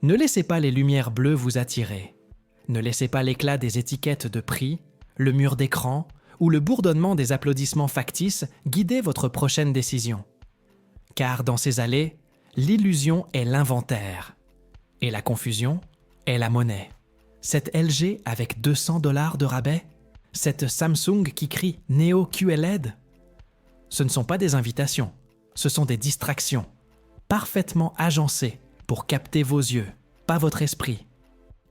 Ne laissez pas les lumières bleues vous attirer. Ne laissez pas l'éclat des étiquettes de prix, le mur d'écran ou le bourdonnement des applaudissements factices guider votre prochaine décision. Car dans ces allées, l'illusion est l'inventaire. Et la confusion est la monnaie. Cette LG avec 200 $ de rabais? Cette Samsung qui crie Neo QLED? Ce ne sont pas des invitations, ce sont des distractions, parfaitement agencées pour capter vos yeux, pas votre esprit.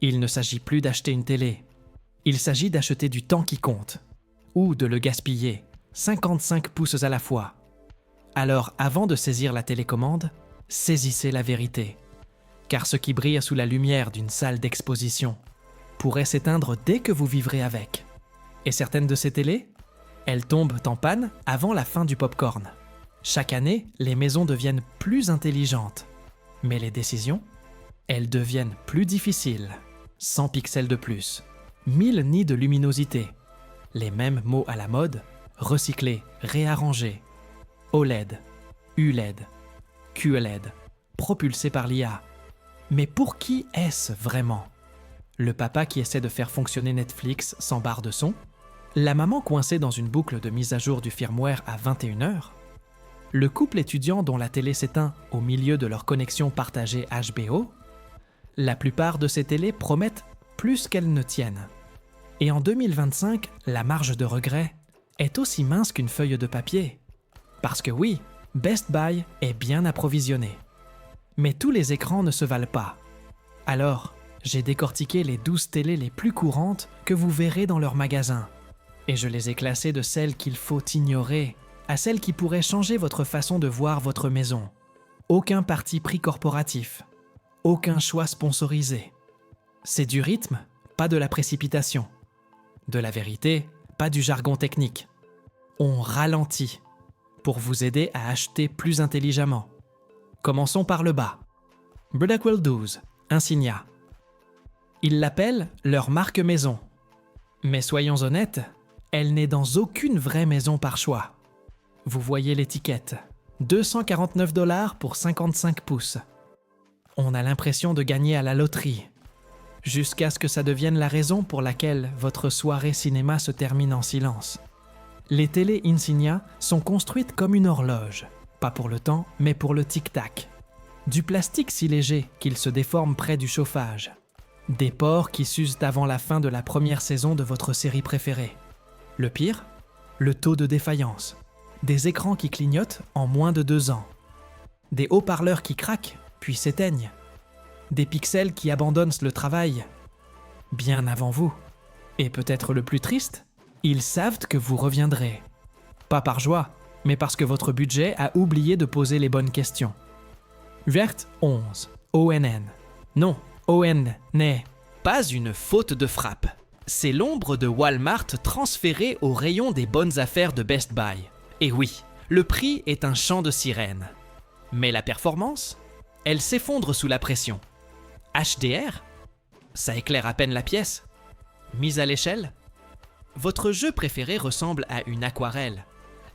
Il ne s'agit plus d'acheter une télé, il s'agit d'acheter du temps qui compte, ou de le gaspiller, 55 pouces à la fois. Alors avant de saisir la télécommande, saisissez la vérité. Car ce qui brille sous la lumière d'une salle d'exposition pourrait s'éteindre dès que vous vivrez avec. Et certaines de ces télés, elles tombent en panne avant la fin du popcorn. Chaque année, les maisons deviennent plus intelligentes. Mais les décisions, elles deviennent plus difficiles. 100 pixels de plus, 1000 nids de luminosité. Les mêmes mots à la mode, recyclés, réarrangés. OLED, ULED, QLED, propulsés par l'IA. Mais pour qui est-ce vraiment? Le papa qui essaie de faire fonctionner Netflix sans barre de son? La maman coincée dans une boucle de mise à jour du firmware à 21h? Le couple étudiant dont la télé s'éteint au milieu de leur connexion partagée HBO? La plupart de ces télés promettent plus qu'elles ne tiennent. Et en 2025, la marge de regret est aussi mince qu'une feuille de papier. Parce que oui, Best Buy est bien approvisionné. Mais tous les écrans ne se valent pas. Alors, j'ai décortiqué les 12 télés les plus courantes que vous verrez dans leur magasin. Et je les ai classées de celles qu'il faut ignorer à celles qui pourraient changer votre façon de voir votre maison. Aucun parti pris corporatif. Aucun choix sponsorisé. C'est du rythme, pas de la précipitation. De la vérité, pas du jargon technique. On ralentit pour vous aider à acheter plus intelligemment. Commençons par le bas. Broadwell 12, Insignia. Ils l'appellent leur marque maison. Mais soyons honnêtes, elle n'est dans aucune vraie maison par choix. Vous voyez l'étiquette. 249 $ pour 55 pouces. On a l'impression de gagner à la loterie. Jusqu'à ce que ça devienne la raison pour laquelle votre soirée cinéma se termine en silence. Les télés Insignia sont construites comme une horloge. Pas pour le temps, mais pour le tic-tac. Du plastique si léger qu'il se déforme près du chauffage. Des ports qui s'usent avant la fin de la première saison de votre série préférée. Le pire, le taux de défaillance. Des écrans qui clignotent en moins de 2 ans. Des haut-parleurs qui craquent, puis s'éteignent. Des pixels qui abandonnent le travail. Bien avant vous. Et peut-être le plus triste, ils savent que vous reviendrez. Pas par joie, mais parce que votre budget a oublié de poser les bonnes questions. Vert 11, ONN. Non, ON n'est pas une faute de frappe. C'est l'ombre de Walmart transférée au rayon des bonnes affaires de Best Buy. Et oui, le prix est un chant de sirène. Mais la performance, elle s'effondre sous la pression. HDR? Ça éclaire à peine la pièce. Mise à l'échelle? Votre jeu préféré ressemble à une aquarelle.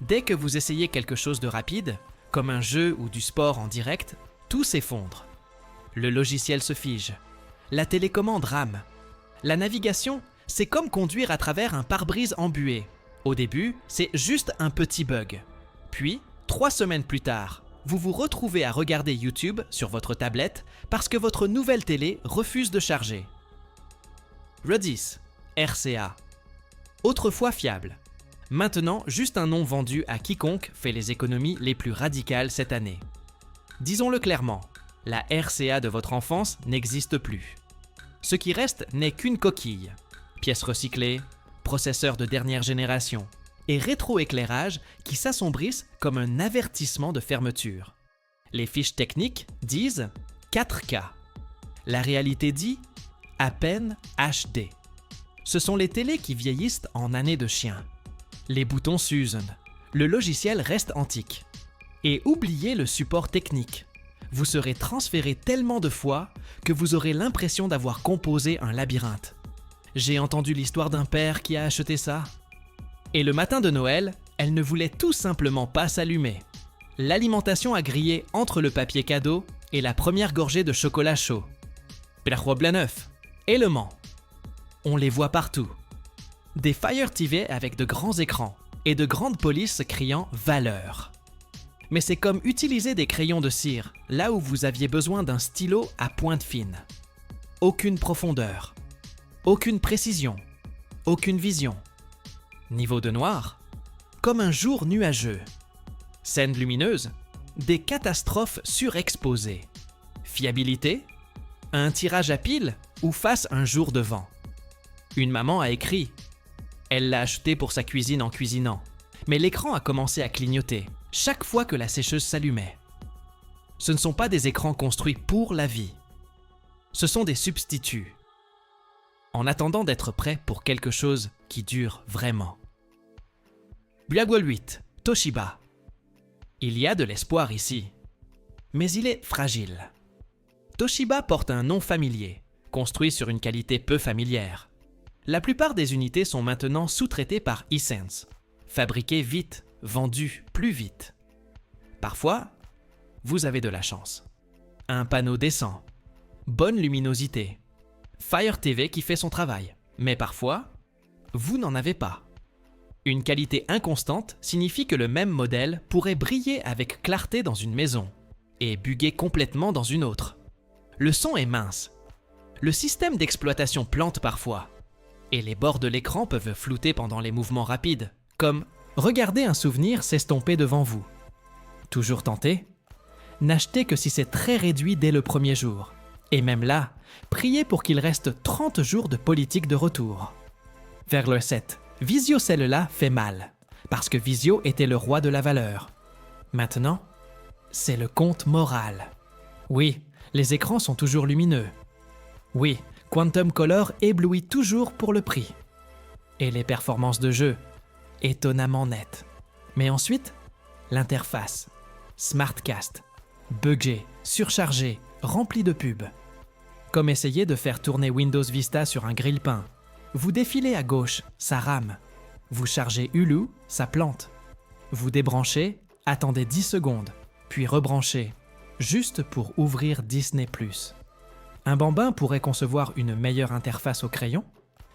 Dès que vous essayez quelque chose de rapide, comme un jeu ou du sport en direct, tout s'effondre. Le logiciel se fige. La télécommande rame. La navigation, c'est comme conduire à travers un pare-brise embué. Au début, c'est juste un petit bug. Puis, 3 semaines plus tard, vous vous retrouvez à regarder YouTube sur votre tablette parce que votre nouvelle télé refuse de charger. Redis, RCA. Autrefois fiable. Maintenant, juste un nom vendu à quiconque fait les économies les plus radicales cette année. Disons-le clairement, la RCA de votre enfance n'existe plus. Ce qui reste n'est qu'une coquille. Pièces recyclées, processeurs de dernière génération et rétroéclairage qui s'assombrissent comme un avertissement de fermeture. Les fiches techniques disent 4K. La réalité dit à peine HD. Ce sont les télés qui vieillissent en années de chien. Les boutons s'usent, le logiciel reste antique. Et oubliez le support technique. Vous serez transféré tellement de fois que vous aurez l'impression d'avoir composé un labyrinthe. J'ai entendu l'histoire d'un père qui a acheté ça. Et le matin de Noël, elle ne voulait tout simplement pas s'allumer. L'alimentation a grillé entre le papier cadeau et la première gorgée de chocolat chaud. Bergwablaneuf, et Le Mans. On les voit partout. Des Fire TV avec de grands écrans et de grandes polices criant « Valeur ». Mais c'est comme utiliser des crayons de cire, là où vous aviez besoin d'un stylo à pointe fine. Aucune profondeur, aucune précision, aucune vision. Niveau de noir, comme un jour nuageux. Scène lumineuse, des catastrophes surexposées. Fiabilité, un tirage à pile ou face un jour de vent. Une maman a écrit. Elle l'a acheté pour sa cuisine en cuisinant. Mais l'écran a commencé à clignoter chaque fois que la sécheuse s'allumait. Ce ne sont pas des écrans construits pour la vie. Ce sont des substituts. En attendant d'être prêts pour quelque chose qui dure vraiment. Blagueol 8, Toshiba. Il y a de l'espoir ici. Mais il est fragile. Toshiba porte un nom familier, construit sur une qualité peu familière. La plupart des unités sont maintenant sous-traitées par Hisense, fabriquées vite, vendues plus vite. Parfois, vous avez de la chance. Un panneau décent, bonne luminosité, Fire TV qui fait son travail. Mais parfois, vous n'en avez pas. Une qualité inconstante signifie que le même modèle pourrait briller avec clarté dans une maison et bugger complètement dans une autre. Le son est mince. Le système d'exploitation plante parfois. Et les bords de l'écran peuvent flouter pendant les mouvements rapides, comme regarder un souvenir s'estomper devant vous. Toujours tenté? N'achetez que si c'est très réduit dès le premier jour. Et même là, priez pour qu'il reste 30 jours de politique de retour. Vers le 7, Visio celle-là fait mal, parce que Visio était le roi de la valeur. Maintenant, c'est le compte moral. Oui, les écrans sont toujours lumineux. Oui, Quantum Color éblouit toujours pour le prix. Et les performances de jeu, étonnamment nettes. Mais ensuite, l'interface, Smartcast, buggée, surchargée, remplie de pubs. Comme essayer de faire tourner Windows Vista sur un grille-pain. Vous défilez à gauche, ça rame. Vous chargez Hulu, ça plante. Vous débranchez, attendez 10 secondes, puis rebranchez, juste pour ouvrir Disney+. Un bambin pourrait concevoir une meilleure interface au crayon.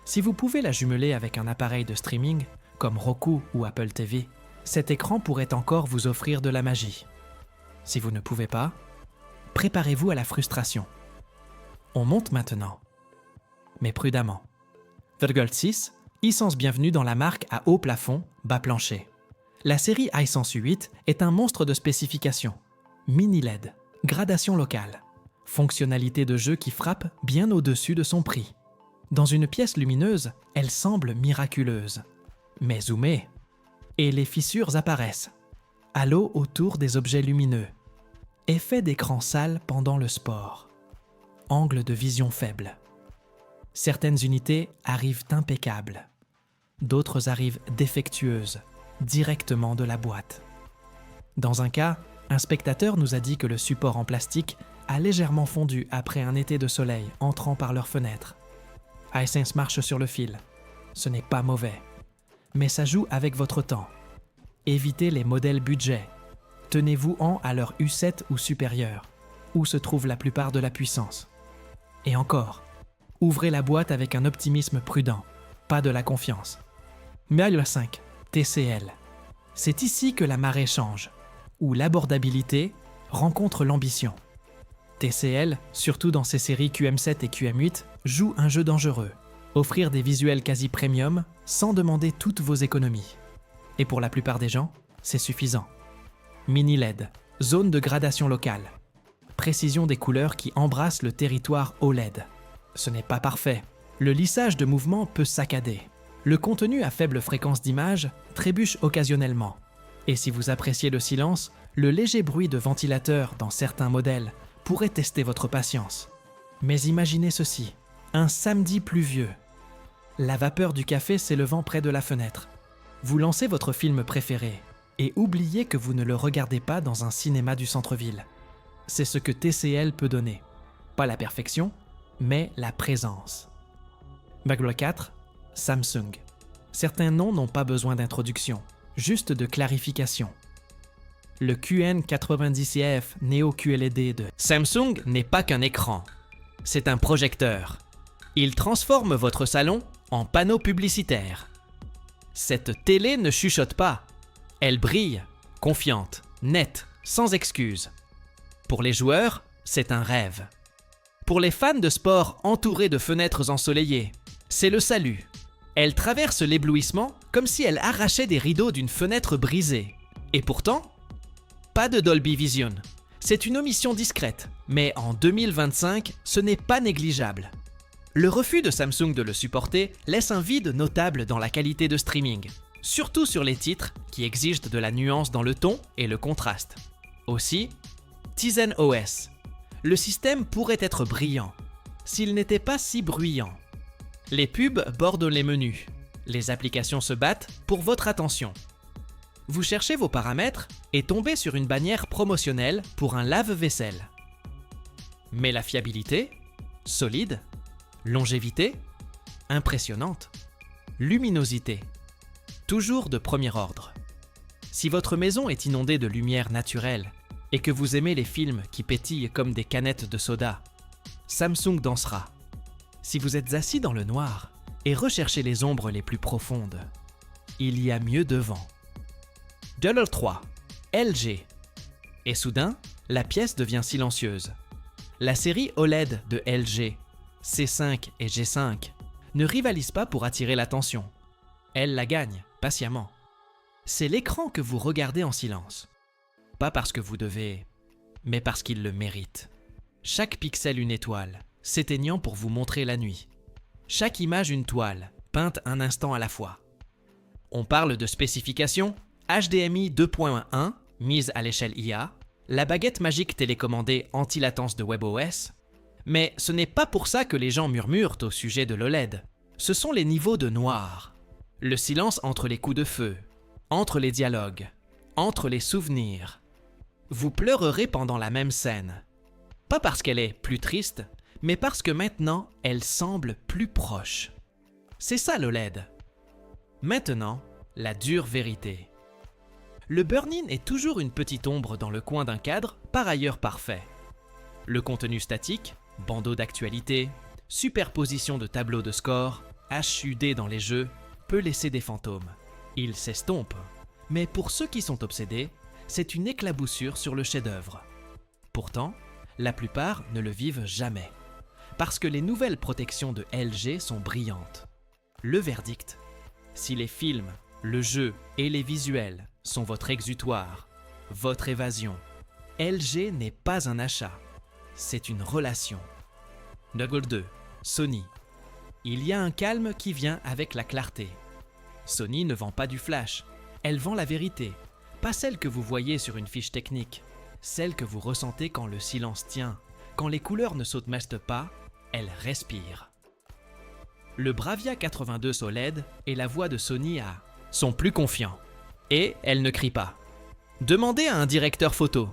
Si vous pouvez la jumeler avec un appareil de streaming, comme Roku ou Apple TV, cet écran pourrait encore vous offrir de la magie. Si vous ne pouvez pas, préparez-vous à la frustration. On monte maintenant, mais prudemment. Virgule 6, Hisense bienvenue dans la marque à haut plafond, bas plancher. La série Hisense U8 est un monstre de spécifications. Mini LED, gradation locale, fonctionnalité de jeu qui frappe bien au-dessus de son prix. Dans une pièce lumineuse, elle semble miraculeuse. Mais zoomez, et les fissures apparaissent. Halo autour des objets lumineux. Effet d'écran sale pendant le sport. Angle de vision faible. Certaines unités arrivent impeccables. D'autres arrivent défectueuses, directement de la boîte. Dans un cas, un spectateur nous a dit que le support en plastique a légèrement fondu après un été de soleil entrant par leur fenêtre. Hisense marche sur le fil. Ce n'est pas mauvais. Mais ça joue avec votre temps. Évitez les modèles budget. Tenez-vous-en à leur U7 ou supérieur, où se trouve la plupart de la puissance. Et encore, ouvrez la boîte avec un optimisme prudent, pas de la confiance. Merle 5, TCL. C'est ici que la marée change, où l'abordabilité rencontre l'ambition. TCL, surtout dans ses séries QM7 et QM8, joue un jeu dangereux. Offrir des visuels quasi premium sans demander toutes vos économies. Et pour la plupart des gens, c'est suffisant. Mini LED, zone de gradation locale. Précision des couleurs qui embrassent le territoire OLED. Ce n'est pas parfait. Le lissage de mouvement peut saccader. Le contenu à faible fréquence d'image trébuche occasionnellement. Et si vous appréciez le silence, le léger bruit de ventilateur dans certains modèles pourrait tester votre patience. Mais imaginez ceci, un samedi pluvieux. La vapeur du café s'élevant près de la fenêtre. Vous lancez votre film préféré et oubliez que vous ne le regardez pas dans un cinéma du centre-ville. C'est ce que TCL peut donner. Pas la perfection, mais la présence. Baglo 4, Samsung. Certains noms n'ont pas besoin d'introduction, juste de clarification. Le QN90CF Neo QLED de Samsung n'est pas qu'un écran. c'est un projecteur. Il transforme votre salon en panneau publicitaire. Cette télé ne chuchote pas. Elle brille, confiante, nette, sans excuse. Pour les joueurs, c'est un rêve. Pour les fans de sport entourés de fenêtres ensoleillées, c'est le salut. Elle traverse l'éblouissement comme si elle arrachait des rideaux d'une fenêtre brisée. Et pourtant, pas de Dolby Vision. C'est une omission discrète, mais en 2025, ce n'est pas négligeable. Le refus de Samsung de le supporter laisse un vide notable dans la qualité de streaming, surtout sur les titres qui exigent de la nuance dans le ton et le contraste. Aussi, Tizen OS. Le système pourrait être brillant, s'il n'était pas si bruyant. Les pubs bordent les menus. Les applications se battent pour votre attention. Vous cherchez vos paramètres et tombez sur une bannière promotionnelle pour un lave-vaisselle. Mais la fiabilité, solide, longévité, impressionnante, luminosité, toujours de premier ordre. Si votre maison est inondée de lumière naturelle et que vous aimez les films qui pétillent comme des canettes de soda, Samsung dansera. Si vous êtes assis dans le noir et recherchez les ombres les plus profondes, il y a mieux devant. Duller 3, LG. Et soudain, la pièce devient silencieuse. La série OLED de LG, C5 et G5, ne rivalise pas pour attirer l'attention. Elle la gagne, patiemment. C'est l'écran que vous regardez en silence. Pas parce que vous devez, mais parce qu'il le mérite. Chaque pixel une étoile, s'éteignant pour vous montrer la nuit. Chaque image une toile, peinte un instant à la fois. On parle de spécifications, HDMI 2.1, mise à l'échelle IA, la baguette magique télécommandée anti-latence de WebOS, mais ce n'est pas pour ça que les gens murmurent au sujet de l'OLED. Ce sont les niveaux de noir. Le silence entre les coups de feu, entre les dialogues, entre les souvenirs. Vous pleurerez pendant la même scène. Pas parce qu'elle est plus triste, mais parce que maintenant, elle semble plus proche. C'est ça l'OLED. Maintenant, la dure vérité. Le burn-in est toujours une petite ombre dans le coin d'un cadre, par ailleurs parfait. Le contenu statique, bandeau d'actualité, superposition de tableaux de score, HUD dans les jeux, peut laisser des fantômes. Il s'estompe. Mais pour ceux qui sont obsédés, c'est une éclaboussure sur le chef-d'œuvre. Pourtant, la plupart ne le vivent jamais. Parce que les nouvelles protections de LG sont brillantes. Le verdict, si les films, le jeu et les visuels sont votre exutoire, votre évasion, LG n'est pas un achat, c'est une relation. Nuggle 2, Sony. Il y a un calme qui vient avec la clarté. Sony ne vend pas du flash, elle vend la vérité, pas celle que vous voyez sur une fiche technique, celle que vous ressentez quand le silence tient, quand les couleurs ne s'automastent pas, elles respirent. Le Bravia 82 OLED et la voix de Sony sont plus confiants. Et elle ne crie pas. Demandez à un directeur photo.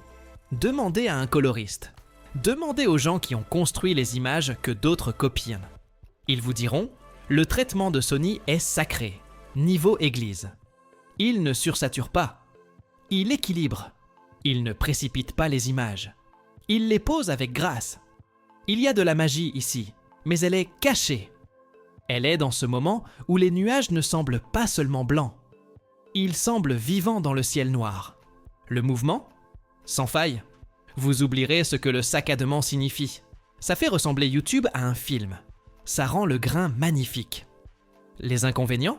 Demandez à un coloriste. Demandez aux gens qui ont construit les images que d'autres copient. Ils vous diront, le traitement de Sony est sacré, niveau église. Il ne sursature pas. Il équilibre. Il ne précipite pas les images. Il les pose avec grâce. Il y a de la magie ici, mais elle est cachée. Elle est dans ce moment où les nuages ne semblent pas seulement blancs. Ils semblent vivants dans le ciel noir. Le mouvement ? Sans faille. Vous oublierez ce que le saccadement signifie. Ça fait ressembler YouTube à un film. Ça rend le grain magnifique. Les inconvénients ?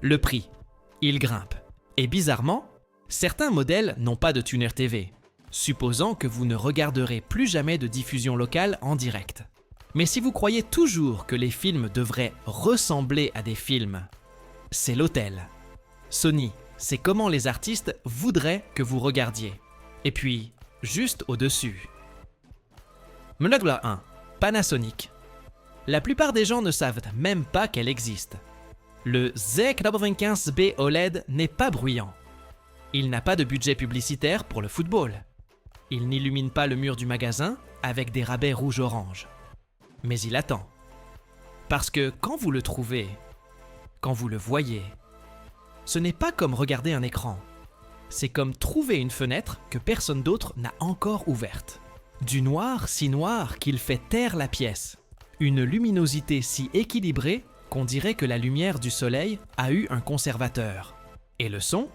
Le prix. Il grimpe. Et bizarrement, certains modèles n'ont pas de tuner TV, supposant que vous ne regarderez plus jamais de diffusion locale en direct. Mais si vous croyez toujours que les films devraient ressembler à des films, c'est l'hôtel. Sony, c'est comment les artistes voudraient que vous regardiez. Et puis, juste au-dessus. Modèle 1, Panasonic. La plupart des gens ne savent même pas qu'elle existe. Le Z95B OLED n'est pas bruyant. Il n'a pas de budget publicitaire pour le football. Il n'illumine pas le mur du magasin avec des rabais rouge-orange. Mais il attend. Parce que quand vous le trouvez, quand vous le voyez, ce n'est pas comme regarder un écran. C'est comme trouver une fenêtre que personne d'autre n'a encore ouverte. Du noir si noir qu'il fait taire la pièce. Une luminosité si équilibrée qu'on dirait que la lumière du soleil a eu un conservateur. Et le son?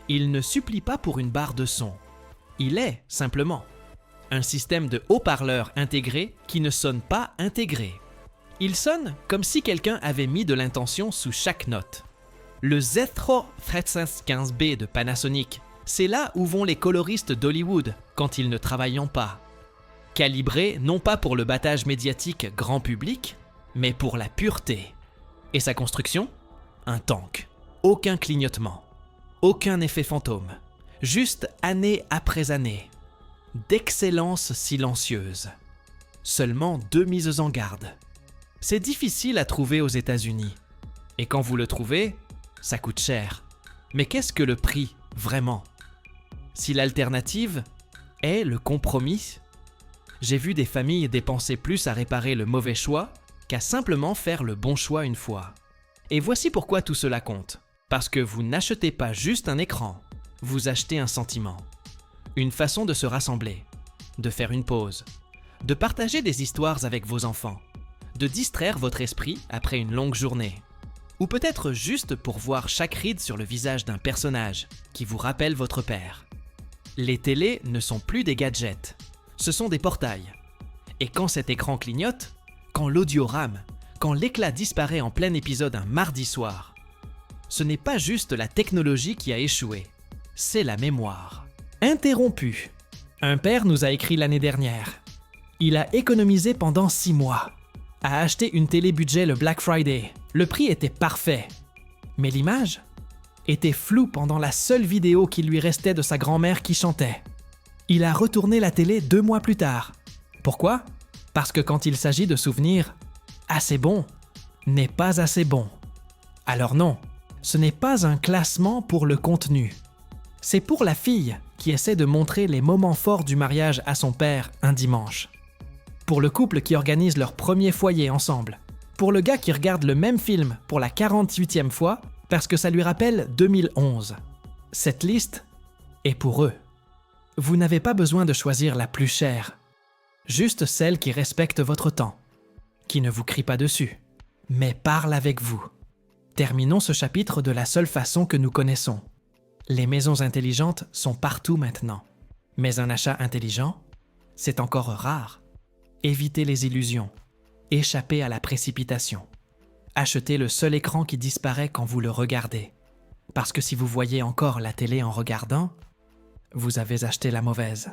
Il ne supplie pas pour une barre de son. Il est, simplement, un système de haut-parleurs intégré qui ne sonne pas intégré. Il sonne comme si quelqu'un avait mis de l'intention sous chaque note. Le Zetro 315B de Panasonic, c'est là où vont les coloristes d'Hollywood quand ils ne travaillent pas. Calibré non pas pour le battage médiatique grand public, mais pour la pureté. Et sa construction? Un tank. Aucun clignotement. Aucun effet fantôme. Juste année après année. D'excellence silencieuse. Seulement 2 mises en garde. C'est difficile à trouver aux États-Unis. Et quand vous le trouvez, ça coûte cher. Mais qu'est-ce que le prix, vraiment? Si l'alternative est le compromis, j'ai vu des familles dépenser plus à réparer le mauvais choix qu'à simplement faire le bon choix une fois. Et voici pourquoi tout cela compte. Parce que vous n'achetez pas juste un écran, vous achetez un sentiment. Une façon de se rassembler, de faire une pause, de partager des histoires avec vos enfants, de distraire votre esprit après une longue journée. Ou peut-être juste pour voir chaque ride sur le visage d'un personnage qui vous rappelle votre père. Les télés ne sont plus des gadgets, ce sont des portails. Et quand cet écran clignote, quand l'audio rame, quand l'éclat disparaît en plein épisode un mardi soir, ce n'est pas juste la technologie qui a échoué, c'est la mémoire. Interrompu. Un père nous a écrit l'année dernière. Il a économisé pendant 6 mois. A acheté une télé budget le Black Friday. Le prix était parfait. Mais l'image était floue pendant la seule vidéo qui lui restait de sa grand-mère qui chantait. Il a retourné la télé 2 mois plus tard. Pourquoi? Parce que quand il s'agit de souvenirs, assez bon n'est pas assez bon. Alors non, ce n'est pas un classement pour le contenu. C'est pour la fille qui essaie de montrer les moments forts du mariage à son père un dimanche. Pour le couple qui organise leur premier foyer ensemble. Pour le gars qui regarde le même film pour la 48e fois parce que ça lui rappelle 2011. Cette liste est pour eux. Vous n'avez pas besoin de choisir la plus chère. Juste celle qui respecte votre temps, qui ne vous crie pas dessus, mais parle avec vous. Terminons ce chapitre de la seule façon que nous connaissons. Les maisons intelligentes sont partout maintenant. Mais un achat intelligent, c'est encore rare. Évitez les illusions. Échappez à la précipitation. Achetez le seul écran qui disparaît quand vous le regardez. Parce que si vous voyez encore la télé en regardant, vous avez acheté la mauvaise.